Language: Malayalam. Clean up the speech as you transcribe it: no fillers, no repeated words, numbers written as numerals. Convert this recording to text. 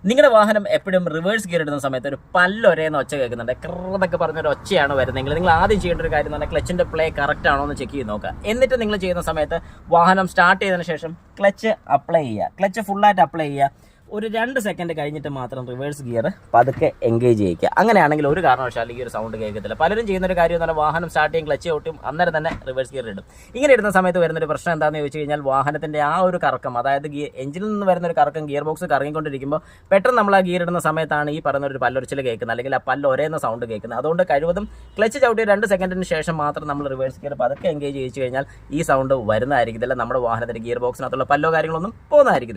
നിങ്ങളുടെ വാഹനം എപ്പോഴും റിവേഴ്സ് ഗിയർ ഇടുന്ന സമയത്ത് ഒരു പല്ലൊരേന്ന് ഒച്ച കേൾക്കുന്നുണ്ട്. ക്രതൊക്കെ പറഞ്ഞൊരു ഒച്ചയാണ് വരുന്നതെങ്കിൽ നിങ്ങൾ ആദ്യം ചെയ്യേണ്ട ഒരു കാര്യം എന്ന് പറഞ്ഞാൽ ക്ലച്ചിൻ്റെ പ്ലേ കറക്റ്റ് ആണോ എന്ന് ചെക്ക് ചെയ്ത് നോക്കുക. എന്നിട്ട് നിങ്ങൾ ചെയ്യുന്ന സമയത്ത് വാഹനം സ്റ്റാർട്ട് ചെയ്തതിന് ശേഷം ക്ലച്ച് അപ്ലൈ ചെയ്യുക. ക്ലച്ച് ഫുള്ളായിട്ട് അപ്ലൈ ചെയ്യുക. ഒരു 2 സെക്കൻഡ് കഴിഞ്ഞിട്ട് മാത്രം റിവേഴ്സ് ഗിയർ പതുക്കെ എൻഗേജ് ചെയ്യിക്കുക. അങ്ങനെയാണെങ്കിൽ ഒരു കാരണവശാലും ഈ ഒരു സൗണ്ട് കേൾക്കത്തില്ല. പലരും ചെയ്യുന്നൊരു കാര്യം എന്ന് പറഞ്ഞാൽ വാഹനം സ്റ്റാർട്ട് ചെയ്യും, ക്ലച്ച് ഔട്ടും, അന്നേരം തന്നെ റിവേഴ്സ് ഗിയർ ഇടും. ഇങ്ങനെ ഇടുന്ന സമയത്ത് വരുന്നൊരു പ്രശ്നം എന്താണെന്ന് ചോദിച്ചു കഴിഞ്ഞാൽ വാഹനത്തിൻ്റെ ആ ഒരു കറക്കം, അതായത് എഞ്ചിനിൽ നിന്ന് വരുന്നൊരു കറക്കം ഗിയർ ബോക്സ് കറങ്ങിക്കൊണ്ടിരിക്കുമ്പോൾ പെട്ടെന്ന് നമ്മൾ ആ ഗിയർ ഇടുന്ന സമയത്താണ് ഈ പറയുന്നൊരു പല്ലൊരച്ചിൽ കേൾക്കുന്നത്, അല്ലെങ്കിൽ ആ പല്ല് ഒരേന്ന സൗണ്ട് കേൾക്കുന്നത്. അതുകൊണ്ട് കഴിവതും ക്ലച്ച് ചവിട്ടി 2 സെക്കൻഡിന് ശേഷം മാത്രം നമ്മൾ റിവേഴ്സ് ഗിയർ പതുക്കെ എൻഗേജ് ചെയ്യിച്ചു കഴിഞ്ഞാൽ ഈ സൗണ്ട് വരുന്നതായിരിക്കത്തില്ല. നമ്മുടെ വാഹനത്തിൻ്റെ ഗിയർ ബോക്സിനകത്തുള്ള പല്ലോ കാര്യങ്ങളൊന്നും പോകുന്നതായിരിക്കത്തില്ല.